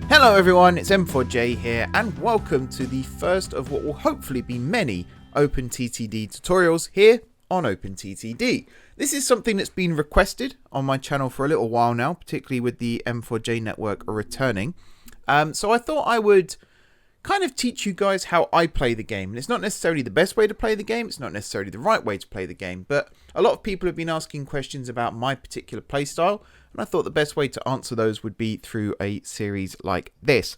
Hello everyone, it's M4J here and welcome to the first of what will hopefully be many OpenTTD tutorials here on OpenTTD. This is something that's been requested on my channel for a little while now, particularly with the M4J network returning. So I thought I would kind of teach you guys how I play the game. And it's not necessarily the best way to play the game, it's not necessarily the right way to play the game, but a lot of people have been asking questions about my particular playstyle, and I thought the best way to answer those would be through a series like this.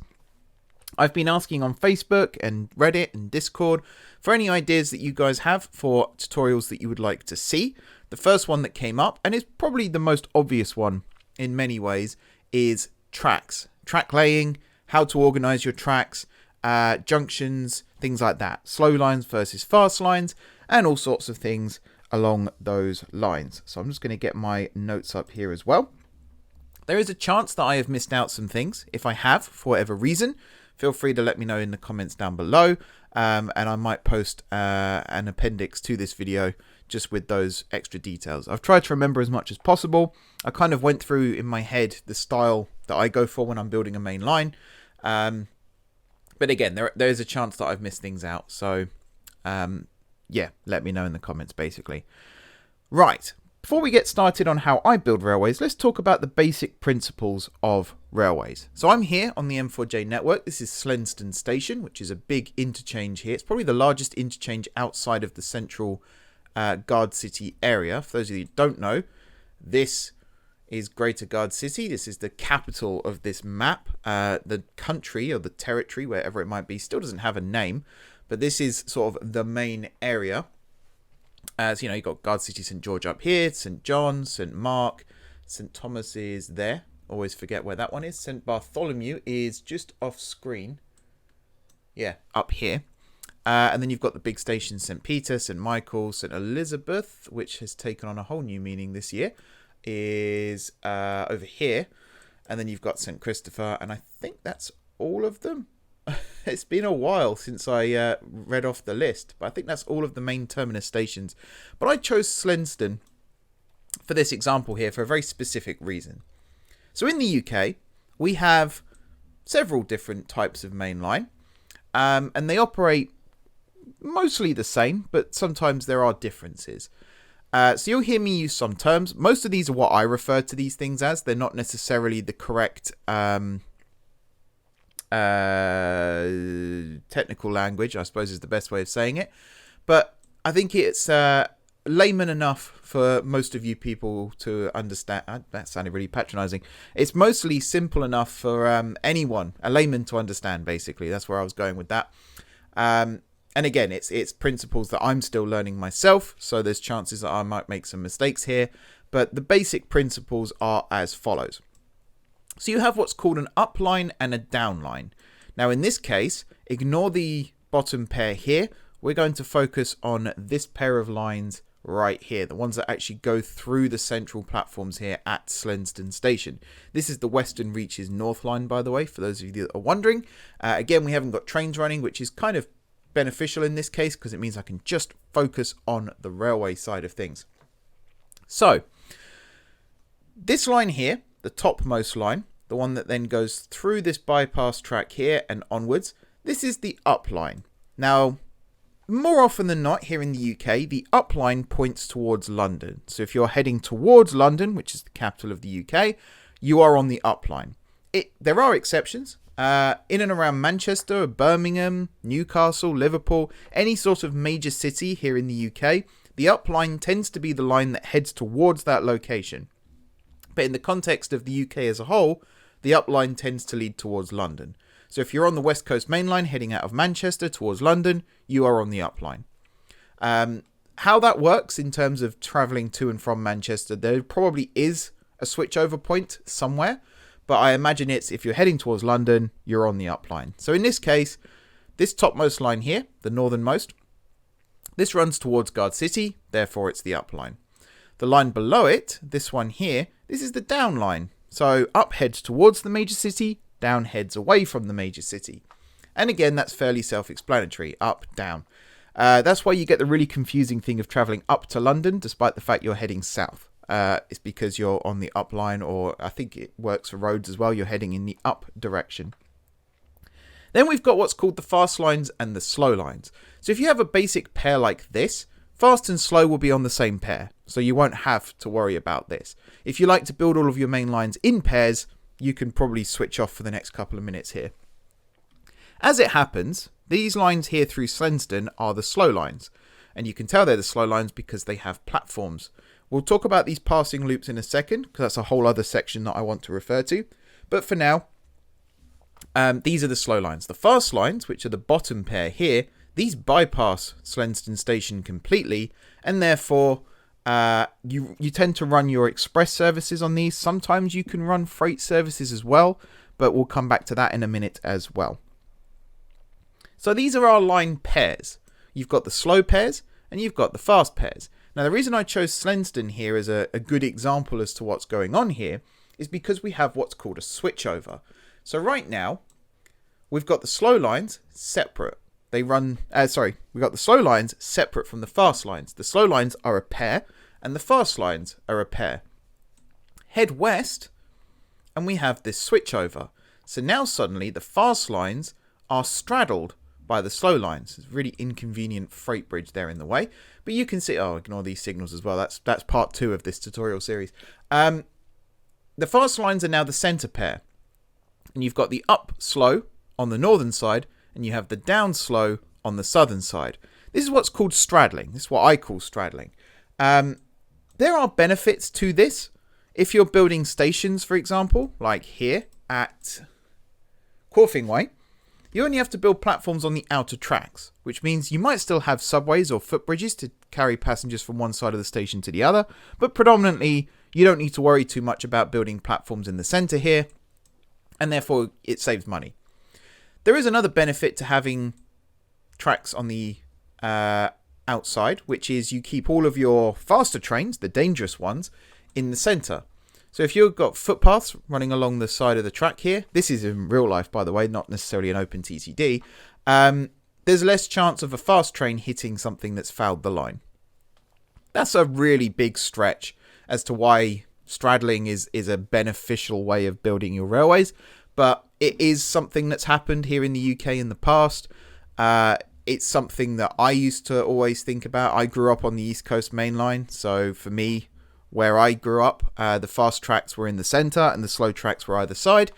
I've been asking on Facebook and Reddit and Discord for any ideas that you guys have for tutorials that you would like to see. The first one that came up, and is probably the most obvious one in many ways, is tracks. Tracklaying, how to organize your tracks, junctions, things like that. Slow lines versus fast lines, and all sorts of things along those lines. So I'm just going to get my notes up here as well. There is a chance that I have missed out some things. If I have, for whatever reason, feel free to let me know in the comments down below, and I might post an appendix to this video just with those extra details. I've tried to remember as much as possible. I kind of went through in my head the style that I go for when I'm building a main line. But again, there is a chance that I've missed things out. So, yeah, let me know in the comments, basically. Right. Before we get started on how I build railways, let's talk about the basic principles of railways. So I'm here on the M4J network. This is Slenston Station, which is a big interchange here. It's probably the largest interchange outside of the central Guard City area. For those of you who don't know, this is Greater Guard City. This is the capital of this map. The country or the territory, wherever it might be, still doesn't have a name, but this is sort of the main area. As you know, you've got Guard City St George up here, St John, St Mark, St Thomas is there. Always forget where that one is. St Bartholomew is just off screen. Yeah, up here. And then you've got the big stations, St Peter, St Michael, St Elizabeth, which has taken on a whole new meaning this year, is over here. And then you've got St Christopher, and I think that's all of them. It's been a while since I read off the list, but I think that's all of the main terminus stations. But I chose Slenston for this example here for a very specific reason. So in the UK, we have several different types of main line, and they operate mostly the same, but sometimes there are differences. So you'll hear me use some terms. Most of these are what I refer to these things as. They're not necessarily the correct technical language, I suppose is the best way of saying it. But I think it's layman enough for most of you people to understand. That sounded really patronizing. It's mostly simple enough for anyone, a layman, to understand, basically. That's where I was going with that. And again, it's principles that I'm still learning myself, so there's chances that I might make some mistakes here. But the basic principles are as follows. So you have what's called an upline and a downline. Now in this case, ignore the bottom pair here. We're going to focus on this pair of lines right here, the ones that actually go through the central platforms here at Slenston Station. This is the Western Reaches North line, by the way, for those of you that are wondering. Again, we haven't got trains running, which is kind of beneficial in this case because it means I can just focus on the railway side of things. So this line here, the topmost line, the one that then goes through this bypass track here and onwards, this is the up line. Now, more often than not here in the UK, the up line points towards London. So if you're heading towards London, which is the capital of the UK, you are on the up line. There are exceptions. In and around Manchester, Birmingham, Newcastle, Liverpool, any sort of major city here in the UK, the up line tends to be the line that heads towards that location. But in the context of the UK as a whole, the up line tends to lead towards London. So if you're on the West Coast main line heading out of Manchester towards London, you are on the up line. How that works in terms of travelling to and from Manchester, there probably is a switchover point somewhere. But I imagine it's if you're heading towards London, you're on the up line. So in this case, this topmost line here, the northernmost, this runs towards Guard City, therefore it's the up line. The line below it, this one here, this is the down line. So up heads towards the major city, down heads away from the major city. And again, that's fairly self-explanatory, up, down. That's why you get the really confusing thing of travelling up to London, despite the fact you're heading south. It's because you're on the up line, or I think it works for roads as well. You're heading in the up direction. Then we've got what's called the fast lines and the slow lines. So if you have a basic pair like this, fast and slow will be on the same pair, so you won't have to worry about this. If you like to build all of your main lines in pairs, you can probably switch off for the next couple of minutes here. As it happens, these lines here through Slensden are the slow lines, and you can tell they're the slow lines because they have platforms. We'll talk about these passing loops in a second, because that's a whole other section that I want to refer to. But for now, these are the slow lines. The fast lines, which are the bottom pair here, these bypass Slensden Station completely, and therefore you tend to run your express services on these. Sometimes you can run freight services as well, but we'll come back to that in a minute as well. So these are our line pairs. You've got the slow pairs and you've got the fast pairs. Now the reason I chose Slensden here as a good example as to what's going on here is because we have what's called a switchover. So right now we've got the slow lines separate. They run, we've got the slow lines separate from the fast lines. The slow lines are a pair and the fast lines are a pair. Head west and we have this switchover. So now suddenly the fast lines are straddled by the slow lines. It's a really inconvenient freight bridge there in the way, but you can see, ignore these signals as well. That's part 2 of this tutorial series. The fast lines are now the center pair, and you've got the up slow on the northern side and you have the down slow on the southern side. This is what's called straddling. This is what I call straddling. There are benefits to this. If you're building stations, for example, like here at Corfingway, you only have to build platforms on the outer tracks, which means you might still have subways or footbridges to carry passengers from one side of the station to the other, but predominantly you don't need to worry too much about building platforms in the center here, and therefore it saves money. There is another benefit to having tracks on the outside, which is you keep all of your faster trains, the dangerous ones, in the center. So if you've got footpaths running along the side of the track here, this is in real life, by the way, not necessarily an OpenTTD, there's less chance of a fast train hitting something that's fouled the line. That's a really big stretch as to why straddling is a beneficial way of building your railways, but it is something that's happened here in the UK in the past. It's something that I used to always think about. I grew up on the East Coast Main Line, so for me, where I grew up, the fast tracks were in the center and the slow tracks were either side.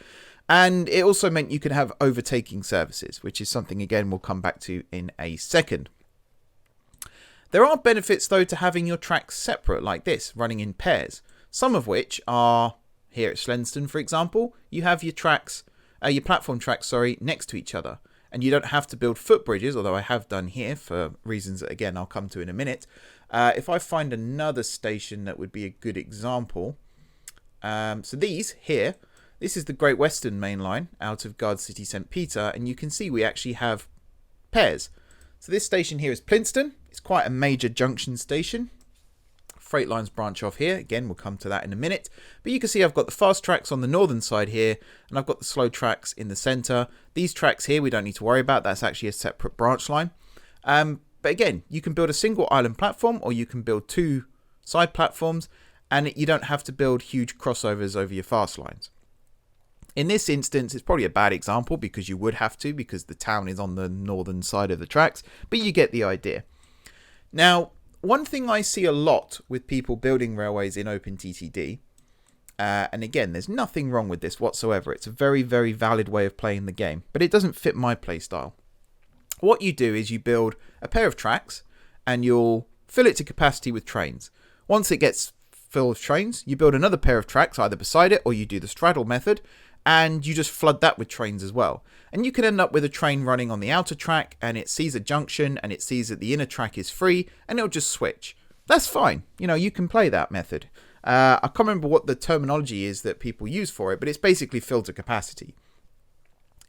And it also meant you could have overtaking services, which is something, again, we'll come back to in a second. There are benefits, though, to having your tracks separate like this, running in pairs. Some of which are, here at Slensden, for example, you have your platform tracks, next to each other. And you don't have to build footbridges, although I have done here for reasons that, again, I'll come to in a minute. If I find another station that would be a good example. So these here, this is the Great Western Main Line out of Guard City St. Peter, and you can see we actually have pairs. So this station here is Plynston. It's quite a major junction station. Freight lines branch off here. Again, we'll come to that in a minute. But you can see I've got the fast tracks on the northern side here, and I've got the slow tracks in the center. These tracks here we don't need to worry about. That's actually a separate branch line. But again, you can build a single island platform, or you can build 2 side platforms, and you don't have to build huge crossovers over your fast lines. In this instance, it's probably a bad example because you would have to, because the town is on the northern side of the tracks, but you get the idea. Now, one thing I see a lot with people building railways in OpenTTD, and again, there's nothing wrong with this whatsoever. It's a very, very valid way of playing the game, but it doesn't fit my playstyle. What you do is you build a pair of tracks and you'll fill it to capacity with trains. Once it gets filled with trains, you build another pair of tracks either beside it, or you do the straddle method, and you just flood that with trains as well. And you can end up with a train running on the outer track, and it sees a junction and it sees that the inner track is free, and it'll just switch. That's fine. You can play that method. I can't remember what the terminology is that people use for it, but it's basically filled to capacity.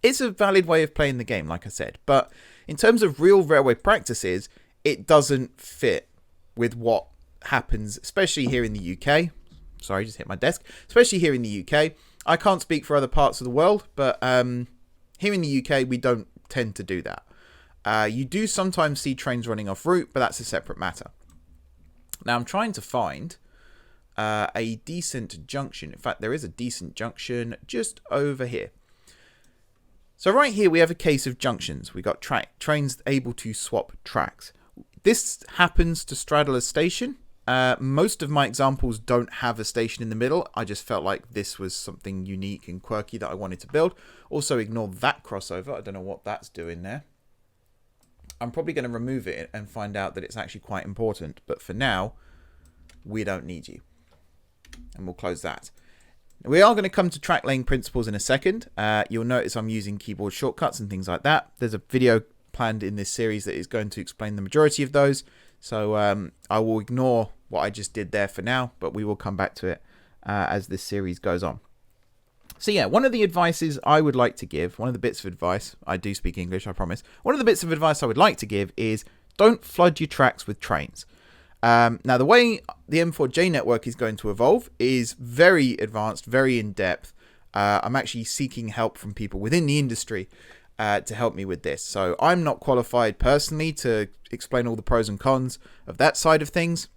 It's a valid way of playing the game, like I said, but in terms of real railway practices, it doesn't fit with what happens, especially here in the UK. Sorry, just hit my desk. Especially here in the UK. I can't speak for other parts of the world, but here in the UK, we don't tend to do that. You do sometimes see trains running off route, but that's a separate matter. Now, I'm trying to find a decent junction. In fact, there is a decent junction just over here. So right here we have a case of junctions. We got trains able to swap tracks. This happens to straddle a station. Most of my examples don't have a station in the middle. I just felt like this was something unique and quirky that I wanted to build. Also ignore that crossover. I don't know what that's doing there. I'm probably going to remove it and find out that it's actually quite important. But for now, we don't need you. And we'll close that. We are going to come to tracklaying principles in a second. You'll notice I'm using keyboard shortcuts and things like that. There's a video planned in this series that is going to explain the majority of those. So I will ignore what I just did there for now, but we will come back to it as this series goes on. So yeah, one of the advices I would like to give, one of the bits of advice, I do speak English, I promise. One of the bits of advice I would like to give is don't flood your tracks with trains. Now, the way the M4J network is going to evolve is very advanced, very in-depth. I'm actually seeking help from people within the industry to help me with this. So I'm not qualified personally to explain all the pros and cons of that side of things.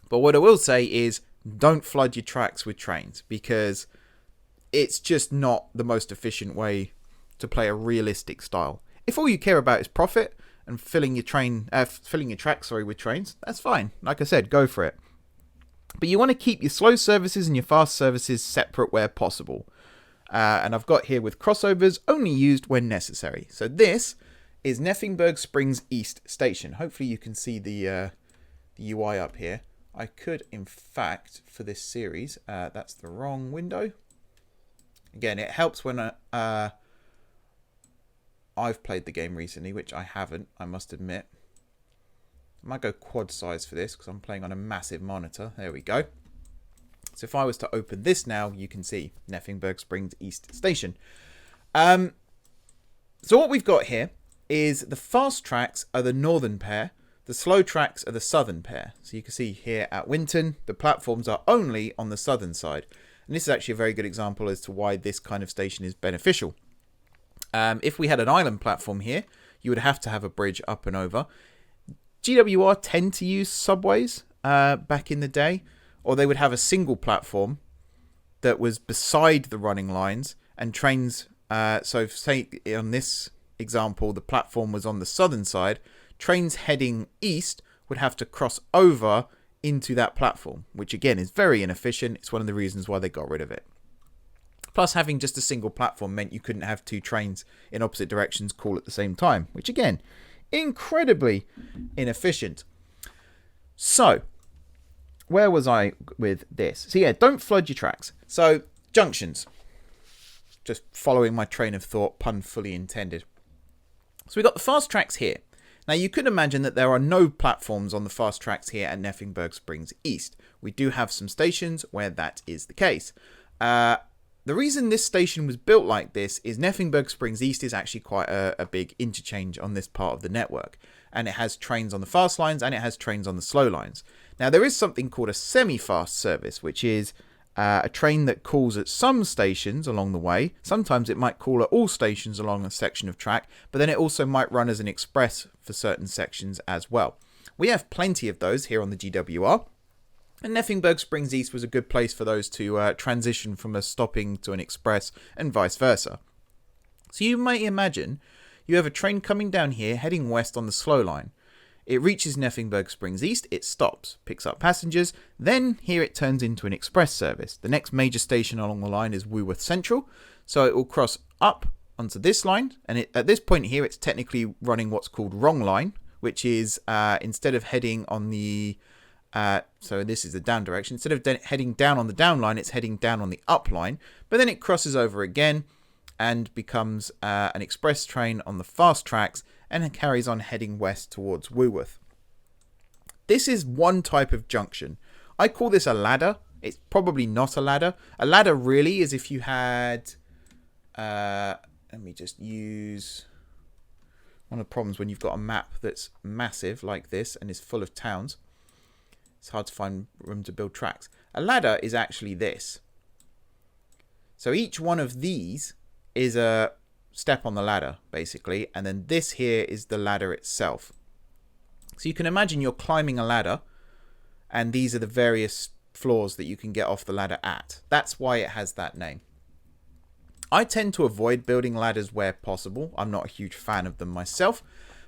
But what I will say is don't flood your tracks with trains, because it's just not the most efficient way to play a realistic style. If all you care about is profit and filling your tracks with trains, that's fine. Like I said, go for it. But you want to keep your slow services and your fast services separate where possible. And I've got here with crossovers only used when necessary. So this is Neffingberg Springs East Station. Hopefully you can see the UI up here. I could, in fact, for this series, that's the wrong window. Again, it helps when I've played the game recently, which I haven't, I must admit. I might go quad size for this because I'm playing on a massive monitor. There we go. So if I was to open this now, you can see Neffingberg Springs East Station. So what we've got here is the fast tracks are the northern pair. The slow tracks are the southern pair. So you can see here at Winton, the platforms are only on the southern side. And this is actually a very good example as to why this kind of station is beneficial. If we had an island platform here, you would have to have a bridge up and over. GWR tend to use subways back in the day, or they would have a single platform that was beside the running lines, and trains, so say on this example, the platform was on the southern side, trains heading east would have to cross over into that platform, which again is very inefficient. It's one of the reasons why they got rid of it. Plus, having just a single platform meant you couldn't have two trains in opposite directions call at the same time, which again, incredibly inefficient. So, where was I with this? So yeah, don't flood your tracks. So, junctions. Just following my train of thought, pun fully intended. So we've got the fast tracks here. Now, you could imagine that there are no platforms on the fast tracks here at Neffingberg Springs East. We do have some stations where that is the case. The reason this station was built like this is Neffingberg Springs East is actually quite a big interchange on this part of the network. And it has trains on the fast lines and it has trains on the slow lines. Now, there is something called a semi-fast service, which is a train that calls at some stations along the way. Sometimes it might call at all stations along a section of track, but then it also might run as an express for certain sections as well. We have plenty of those here on the GWR. And Neffingberg Springs East was a good place for those to transition from a stopping to an express and vice versa. So you may imagine you have a train coming down here heading west on the slow line. It reaches Neffingberg Springs East, it stops, picks up passengers, then here it turns into an express service. The next major station along the line is Woolworth Central, so it will cross up onto this line, and at this point here it's technically running what's called wrong line, which is instead of heading on the so this is the down direction. Instead of heading down on the down line, it's heading down on the up line. But then it crosses over again and becomes an express train on the fast tracks and carries on heading west towards Woolworth. This is one type of junction. I call this a ladder. It's probably not a ladder. A ladder really is if you had... let me just use... One of the problems when you've got a map that's massive like this and is full of towns. It's hard to find room to build tracks. A ladder is actually this. So each one of these is a step on the ladder, basically. And then this here is the ladder itself. So you can imagine you're climbing a ladder. And these are the various floors that you can get off the ladder at. That's why it has that name. I tend to avoid building ladders where possible. I'm not a huge fan of them myself,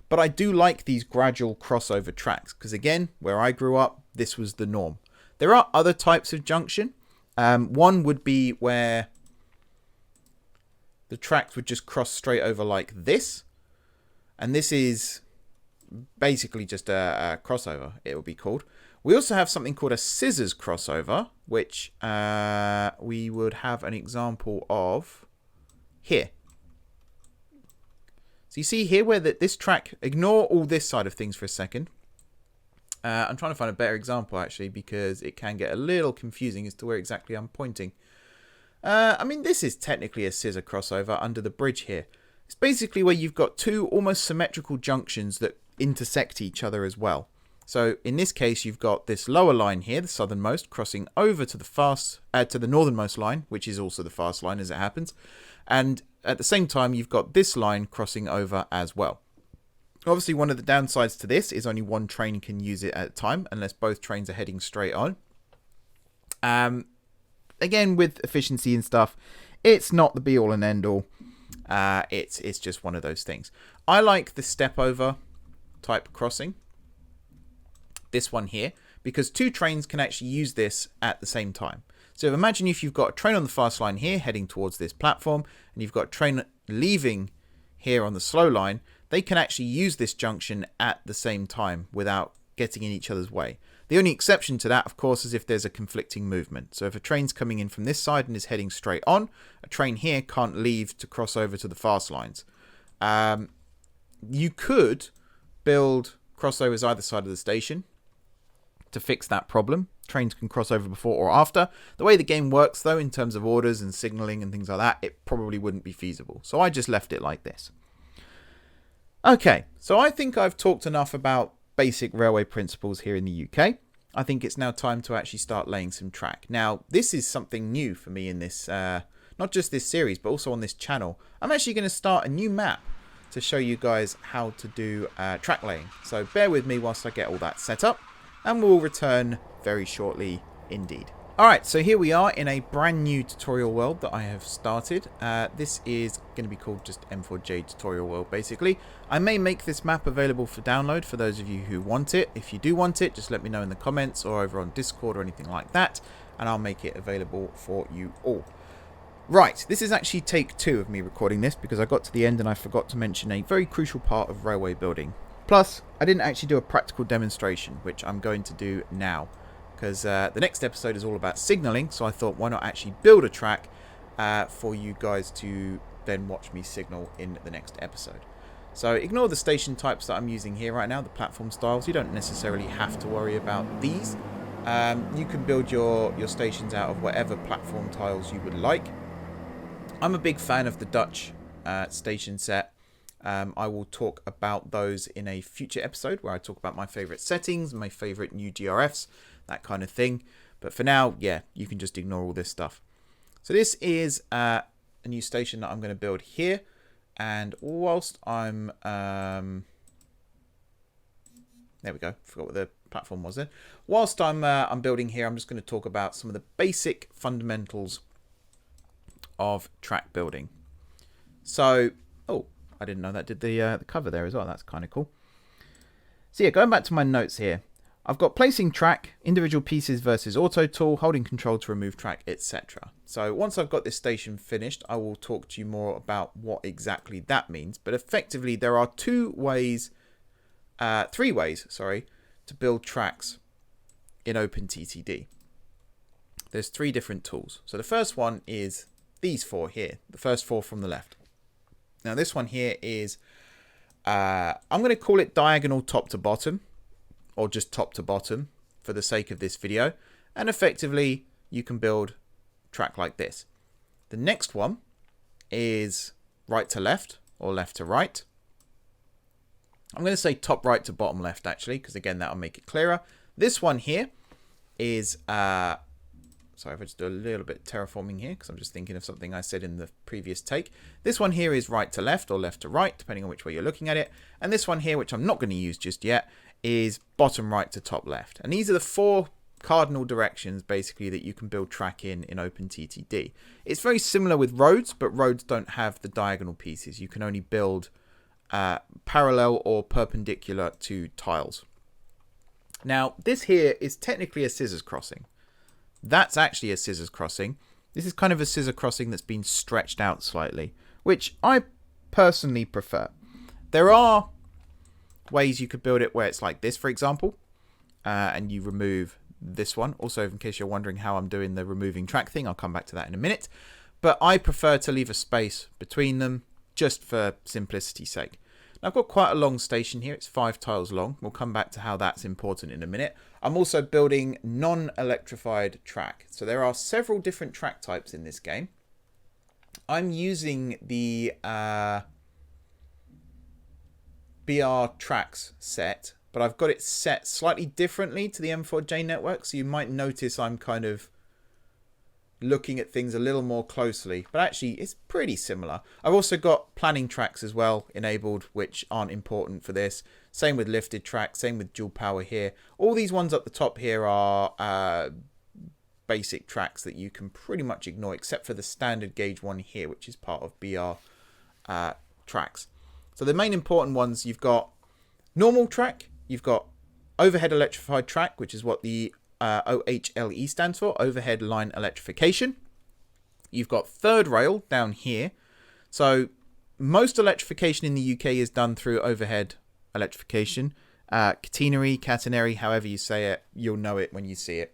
but I do like these gradual crossover tracks because, again, where I grew up, this was the norm. There are other types of junction. One would be where the tracks would just cross straight over like this. And this is basically just a crossover, it will be called. We also have something called a scissors crossover, which we would have an example of here. So you see here where this track, ignore all this side of things for a second. I'm trying to find a better example actually, because it can get a little confusing as to where exactly I'm pointing. I mean, this is technically a scissor crossover under the bridge here. It's basically where you've got two almost symmetrical junctions that intersect each other as well. So in this case, you've got this lower line here, the southernmost, crossing over to the northernmost line, which is also the fast line as it happens. And at the same time, you've got this line crossing over as well. Obviously, one of the downsides to this is only one train can use it at a time, unless both trains are heading straight on. Again, with efficiency and stuff, it's not the be all and end all. It's just one of those things. I like the step over type crossing, this one here, because two trains can actually use this at the same time. So imagine if you've got a train on the fast line here heading towards this platform, and you've got a train leaving here on the slow line, they can actually use this junction at the same time without getting in each other's way. The only exception to that, of course, is if there's a conflicting movement. So if a train's coming in from this side and is heading straight on, a train here can't leave to cross over to the fast lines. You could build crossovers either side of the station to fix that problem. Trains can cross over before or after. The way the game works, though, in terms of orders and signaling and things like that, it probably wouldn't be feasible. So I just left it like this. Okay, so I think I've talked enough about basic railway principles here in the UK. I think it's now time to actually start laying some track. Now, this is something new for me in this, not just this series, but also on this channel. I'm actually going to start a new map to show you guys how to do track laying. So bear with me whilst I get all that set up, and we'll return very shortly indeed. Alright, so here we are in a brand new tutorial world that I have started. This is going to be called just M4J tutorial world basically. I may make this map available for download for those of you who want it. If you do want it, just let me know in the comments or over on Discord or anything like that, and I'll make it available for you all. Right, this is actually take 2 of me recording this because I got to the end and I forgot to mention a very crucial part of railway building. Plus, I didn't actually do a practical demonstration, which I'm going to do now. Because the next episode is all about signaling, so I thought why not actually build a track for you guys to then watch me signal in the next episode. So ignore the station types that I'm using here right now, the platform styles. You don't necessarily have to worry about these. You can build your stations out of whatever platform tiles you would like. I'm a big fan of the Dutch station set. I will talk about those in a future episode where I talk about my favourite settings, my favourite new GRFs, that kind of thing. But for now, yeah, you can just ignore all this stuff. So this is a new station that I'm going to build here. And whilst I'm... there we go. Forgot what the platform was then. Whilst I'm building here, I'm just going to talk about some of the basic fundamentals of track building. So, oh, I didn't know that did the cover there as well. That's kind of cool. So yeah, going back to my notes here. I've got placing track, individual pieces versus auto tool, holding control to remove track, etc. So once I've got this station finished, I will talk to you more about what exactly that means. But effectively, there are 3 ways, to build tracks in OpenTTD. There's 3 different tools. So the first one is these 4 here, the first 4 from the left. Now this one here is, I'm going to call it diagonal top to bottom, or just top to bottom for the sake of this video. And effectively, you can build track like this. The next one is right to left or left to right. I'm going to say top right to bottom left, actually, because again, that'll make it clearer. This one here is, sorry if I just do a little bit terraforming here, because I'm just thinking of something I said in the previous take. This one here is right to left or left to right, depending on which way you're looking at it. And this one here, which I'm not going to use just yet, is bottom right to top left. And these are the 4 cardinal directions basically that you can build track in OpenTTD. It's very similar with roads, but roads don't have the diagonal pieces. You can only build parallel or perpendicular to tiles. Now, this here is technically a scissors crossing. That's actually a scissors crossing. This is kind of a scissor crossing that's been stretched out slightly, which I personally prefer. There are ways you could build it where it's like this, for example, and you remove this one. Also, in case you're wondering how I'm doing the removing track thing, I'll come back to that in a minute. But I prefer to leave a space between them just for simplicity's sake. Now, I've got quite a long station here. It's 5 tiles long. We'll come back to how that's important in a minute. I'm also building non-electrified track. So there are several different track types in this game. I'm using the BRTracks set, but I've got it set slightly differently to the M4J network. So you might notice I'm kind of looking at things a little more closely, but actually it's pretty similar. I've also got planning tracks as well enabled, which aren't important for this. Same with lifted tracks, same with dual power here. All these ones up the top here are basic tracks that you can pretty much ignore, except for the standard gauge one here, which is part of BRTracks. So the main important ones, you've got normal track, you've got overhead electrified track, which is what the OHLE stands for, overhead line electrification. You've got third rail down here. So most electrification in the UK is done through overhead electrification. Catenary, however you say it, you'll know it when you see it.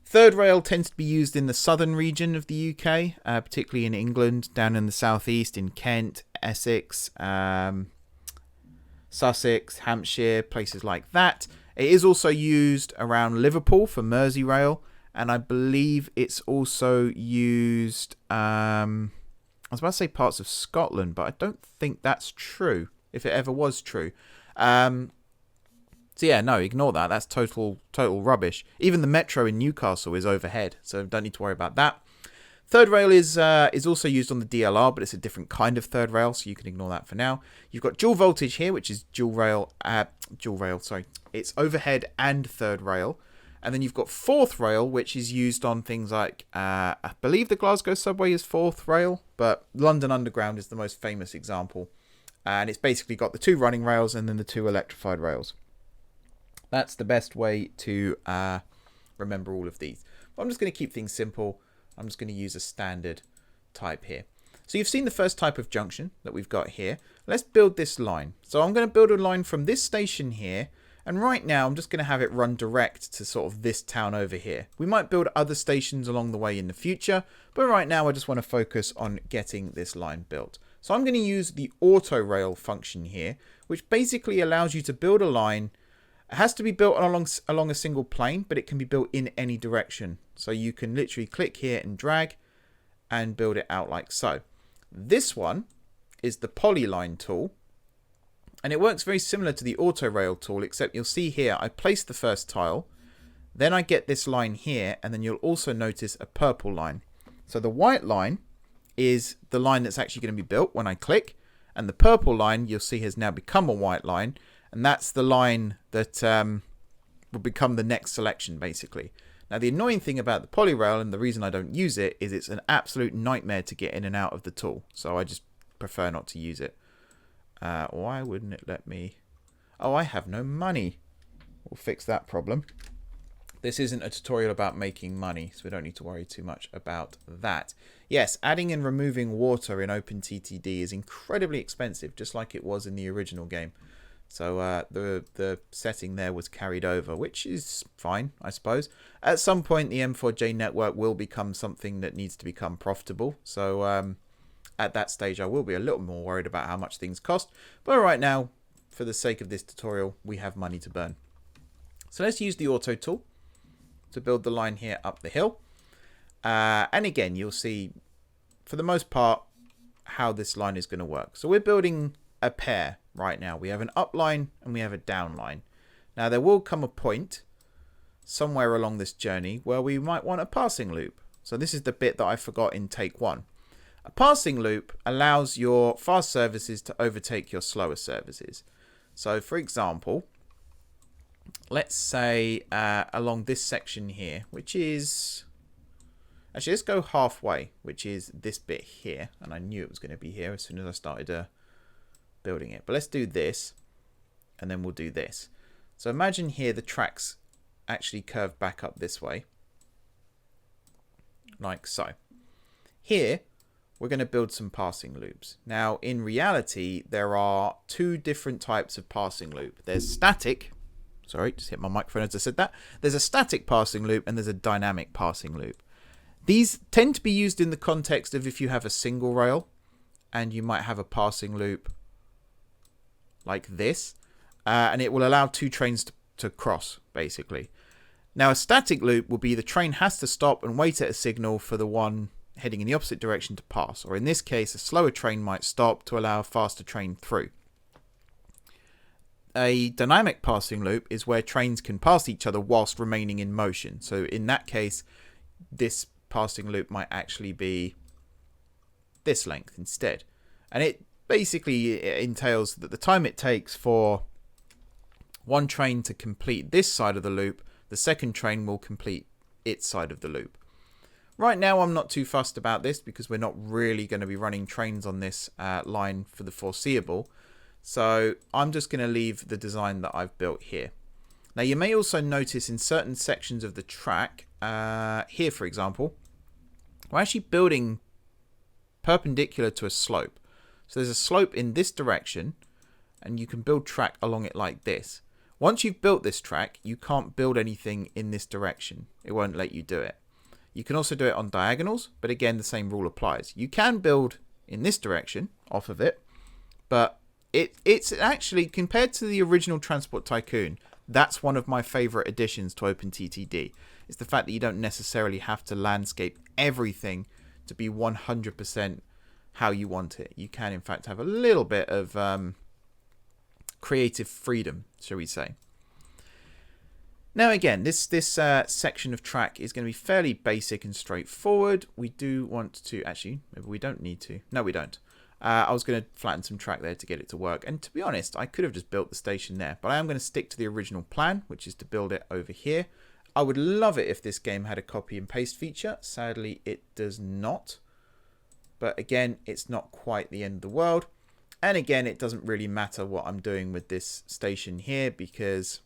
Third rail tends to be used in the southern region of the UK, particularly in England, down in the southeast, in Kent, Essex, Sussex, Hampshire, places like that. It is also used around Liverpool for Merseyrail, and I believe it's also used, I was about to say parts of Scotland, but I don't think that's true, if it ever was true. So yeah, no, ignore that. That's total rubbish. Even the metro in Newcastle is overhead, so don't need to worry about that. Third rail is also used on the DLR, but it's a different kind of third rail, so you can ignore that for now. You've got dual voltage here, which is dual rail, sorry. It's overhead and third rail. And then you've got fourth rail, which is used on things like, I believe the Glasgow subway is fourth rail, but London Underground is the most famous example. And it's basically got the 2 running rails and then the 2 electrified rails. That's the best way to remember all of these. But I'm just going to keep things simple. I'm just going to use a standard type here. So you've seen the first type of junction that we've got here. Let's build this line. So I'm going to build a line from this station here. And right now I'm just going to have it run direct to sort of this town over here. We might build other stations along the way in the future. But right now I just want to focus on getting this line built. So I'm going to use the auto rail function here, which basically allows you to build a line. It has to be built along a single plane, but it can be built in any direction. So you can literally click here and drag and build it out like so. This one is the polyline tool, and it works very similar to the auto rail tool, except you'll see here I place the first tile, then I get this line here, and then you'll also notice a purple line. So the white line is the line that's actually going to be built when I click, and the purple line you'll see has now become a white line. And that's the line that will become the next selection, basically. Now, the annoying thing about the polyrail, and the reason I don't use it, is it's an absolute nightmare to get in and out of the tool. So I just prefer not to use it. Why wouldn't it let me? Oh, I have no money. We'll fix that problem. This isn't a tutorial about making money, so we don't need to worry too much about that. Yes, adding and removing water in OpenTTD is incredibly expensive, just like it was in the original game. So the setting there was carried over, which is fine, I suppose. At some point, the M4J network will become something that needs to become profitable. So at that stage, I will be a little more worried about how much things cost. But right now, for the sake of this tutorial, we have money to burn. So let's use the auto tool to build the line here up the hill. And again, you'll see, for the most part, how this line is going to work. So we're building a pair right now. We have an up line and we have a down line. Now there will come a point somewhere along this journey where we might want a passing loop. So this is the bit that I forgot in take 1. A passing loop allows your fast services to overtake your slower services. So for example, let's say along this section here, which is, actually let's go halfway, which is this bit here, and I knew it was going to be here as soon as I started building it. But let's do this, and then we'll do this. So imagine here the tracks actually curve back up this way, like so. Here we're going to build some passing loops. Now in reality there are two different types of passing loop. There's static, sorry, just hit my microphone as I said that. There's a static passing loop and there's a dynamic passing loop. These tend to be used in the context of if you have a single rail and you might have a passing loop like this, and it will allow two trains to cross basically. Now a static loop will be the train has to stop and wait at a signal for the one heading in the opposite direction to pass, or in this case a slower train might stop to allow a faster train through. A dynamic passing loop is where trains can pass each other whilst remaining in motion. So in that case this passing loop might actually be this length instead, and it basically entails that the time it takes for one train to complete this side of the loop, the second train will complete its side of the loop. Right now I'm not too fussed about this because we're not really going to be running trains on this line for the foreseeable. So I'm just going to leave the design that I've built here. Now you may also notice in certain sections of the track, here for example, we're actually building perpendicular to a slope. So there's a slope in this direction and you can build track along it like this. Once you've built this track, you can't build anything in this direction. It won't let you do it. You can also do it on diagonals, but again, the same rule applies. You can build in this direction off of it, but it's actually, compared to the original Transport Tycoon, that's one of my favorite additions to OpenTTD. It's the fact that you don't necessarily have to landscape everything to be 100% how you want it. You can, in fact, have a little bit of creative freedom, shall we say. Now again, this section of track is going to be fairly basic and straightforward. We do want to, actually, maybe we don't need to. No, we don't. I was going to flatten some track there to get it to work. And to be honest, I could have just built the station there. But I am going to stick to the original plan, which is to build it over here. I would love it if this game had a copy and paste feature. Sadly, it does not. But again, it's not quite the end of the world. And again, it doesn't really matter what I'm doing with this station here because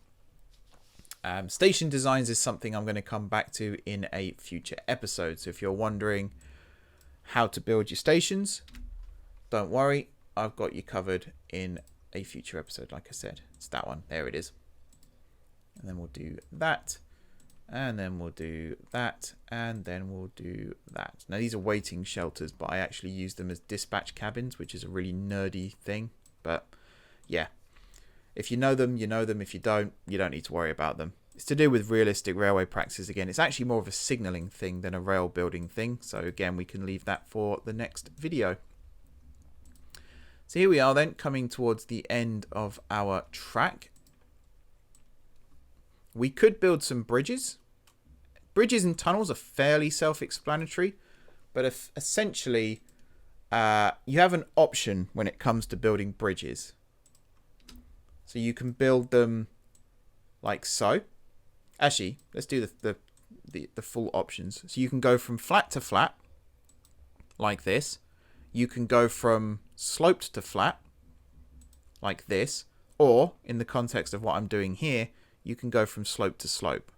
station designs is something I'm going to come back to in a future episode. So if you're wondering how to build your stations, don't worry, I've got you covered in a future episode. Like I said, it's that one. There it is. And then we'll do that. And then we'll do that. And then we'll do that. Now these are waiting shelters, but I actually use them as dispatch cabins, which is a really nerdy thing. But yeah, if you know them, you know them. If you don't need to worry about them. It's to do with realistic railway practices again. It's actually more of a signaling thing than a rail building thing. So again, we can leave that for the next video. So here we are then, coming towards the end of our track. We could build some bridges. Bridges and tunnels are fairly self-explanatory, but essentially you have an option when it comes to building bridges. So you can build them like so. Actually, let's do the full options. So you can go from flat to flat, like this. You can go from sloped to flat, like this. Or, in the context of what I'm doing here, you can go from slope to slope.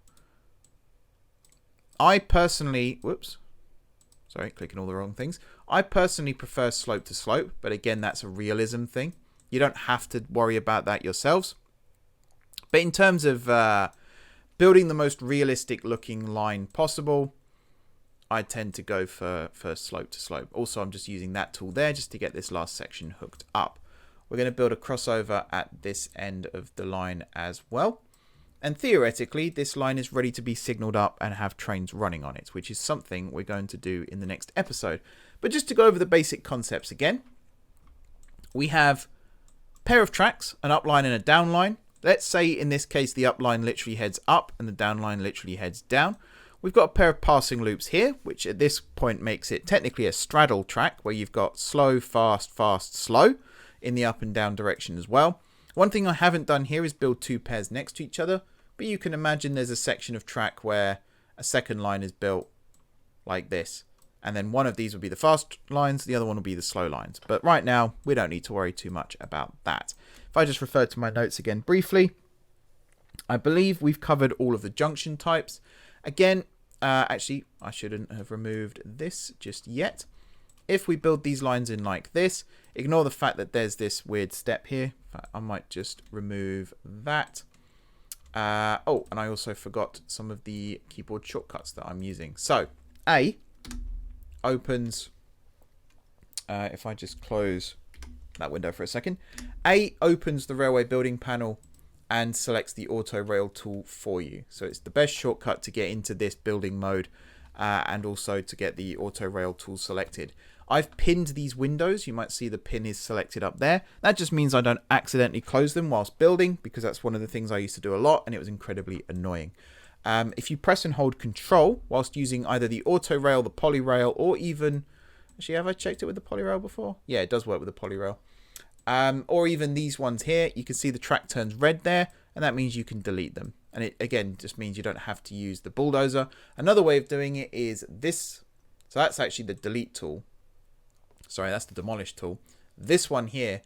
I personally, whoops, sorry, clicking all the wrong things. I personally prefer slope to slope, but again, that's a realism thing. You don't have to worry about that yourselves. But in terms of building the most realistic looking line possible, I tend to go for slope to slope. Also, I'm just using that tool there just to get this last section hooked up. We're going to build a crossover at this end of the line as well. And theoretically, this line is ready to be signaled up and have trains running on it, which is something we're going to do in the next episode. But just to go over the basic concepts again, we have a pair of tracks, an upline and a downline. Let's say in this case, the upline literally heads up and the downline literally heads down. We've got a pair of passing loops here, which at this point makes it technically a straddle track where you've got slow, fast, fast, slow in the up and down direction as well. One thing I haven't done here is build two pairs next to each other, but you can imagine there's a section of track where a second line is built like this. And then one of these will be the fast lines, the other one will be the slow lines. But right now, we don't need to worry too much about that. If I just refer to my notes again briefly, I believe we've covered all of the junction types. Again, actually, I shouldn't have removed this just yet. If we build these lines in like this, ignore the fact that there's this weird step here. In fact, I might just remove that. Oh, and I also forgot some of the keyboard shortcuts that I'm using. So, A opens, if I just close that window for a second, A opens the railway building panel and selects the auto rail tool for you. So it's the best shortcut to get into this building mode and also to get the auto rail tool selected. I've pinned these windows. You might see the pin is selected up there. That just means I don't accidentally close them whilst building, because that's one of the things I used to do a lot and it was incredibly annoying. If you press and hold Control whilst using either the auto rail, the poly rail, or even, actually, have I checked it with the poly rail before? Yeah, it does work with the poly rail. Or even these ones here, you can see the track turns red there, and that means you can delete them. And it, again, just means you don't have to use the bulldozer. Another way of doing it is this. So that's actually the delete tool. Sorry, that's the demolish tool. This one here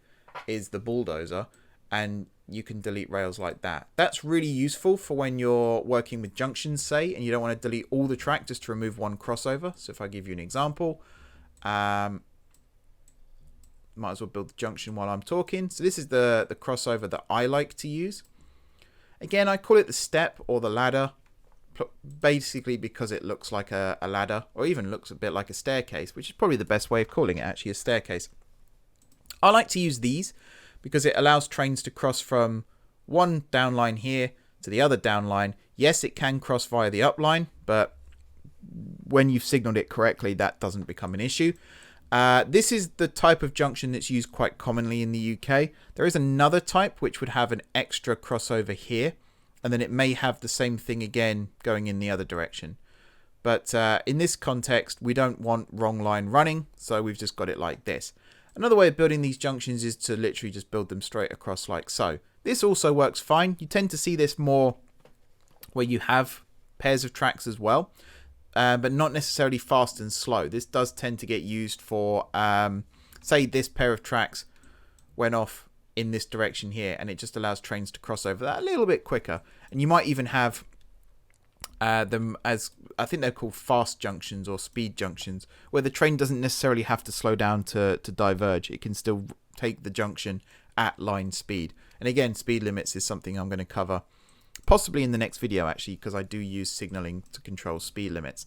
is the bulldozer, and you can delete rails like that. That's really useful for when you're working with junctions, say, and you don't want to delete all the track just to remove one crossover. So if I give you an example, might as well build the junction while I'm talking. So this is the crossover that I like to use. Again, I call it the step or the ladder, basically because it looks like a ladder, or even looks a bit like a staircase, which is probably the best way of calling it, actually, a staircase. I like to use these because it allows trains to cross from one down line here to the other down line. Yes, it can cross via the up line, but when you've signaled it correctly, that doesn't become an issue. This is the type of junction that's used quite commonly in the UK. There is another type which would have an extra crossover here, and then it may have the same thing again going in the other direction. But in this context, we don't want wrong line running, so we've just got it like this. Another way of building these junctions is to literally just build them straight across like so. This also works fine. You tend to see this more where you have pairs of tracks as well, but not necessarily fast and slow. This does tend to get used for, say this pair of tracks went off in this direction here, and it just allows trains to cross over that a little bit quicker. And you might even have them as, I think they're called fast junctions or speed junctions, where the train doesn't necessarily have to slow down to diverge. It can still take the junction at line speed. And again, speed limits is something I'm going to cover possibly in the next video, actually, because I do use signaling to control speed limits.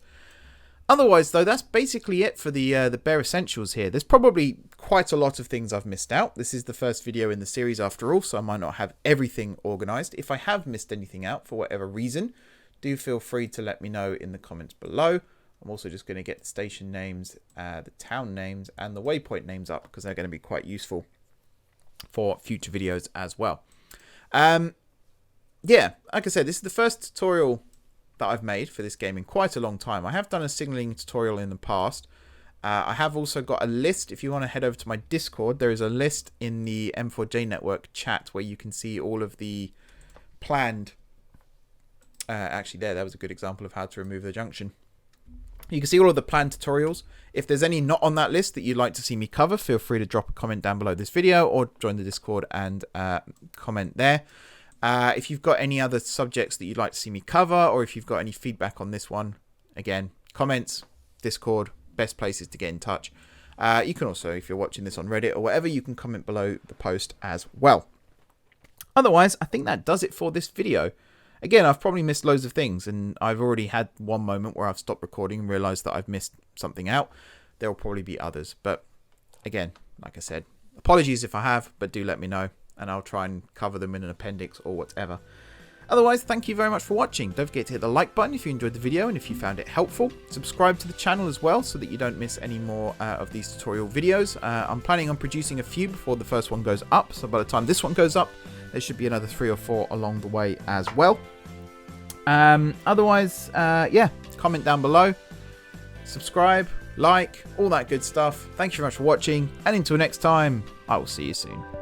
Otherwise, though, that's basically it for the bare essentials here. There's probably quite a lot of things I've missed out. This is the first video in the series after all, so I might not have everything organized. If I have missed anything out for whatever reason, do feel free to let me know in the comments below. I'm also just going to get the station names, the town names, and the waypoint names up, because they're going to be quite useful for future videos as well. Yeah, like I said, this is the first tutorial that I've made for this game in quite a long time. I have done a signaling tutorial in the past. I have also got a list. If you want to head over to my Discord, there is a list in the M4J network chat where you can see all of the planned... actually, that was a good example of how to remove the junction. You can see all of the planned tutorials. If there's any not on that list that you'd like to see me cover, feel free to drop a comment down below this video or join the Discord and comment there. If you've got any other subjects that you'd like to see me cover, or if you've got any feedback on this one, again, comments, Discord, best places to get in touch. You can also, if you're watching this on Reddit or whatever, you can comment below the post as well. Otherwise, I think that does it for this video. Again, I've probably missed loads of things, and I've already had one moment where I've stopped recording and realised that I've missed something out. There will probably be others, but again, like I said, apologies if I have, but do let me know, and I'll try and cover them in an appendix or whatever. Otherwise, thank you very much for watching. Don't forget to hit the like button if you enjoyed the video and if you found it helpful. Subscribe to the channel as well so that you don't miss any more of these tutorial videos. I'm planning on producing a few before the first one goes up, so by the time this one goes up, there should be another 3 or 4 along the way as well. Otherwise, yeah, comment down below, subscribe, like, all that good stuff. Thank you very much for watching, and until next time, I will see you soon.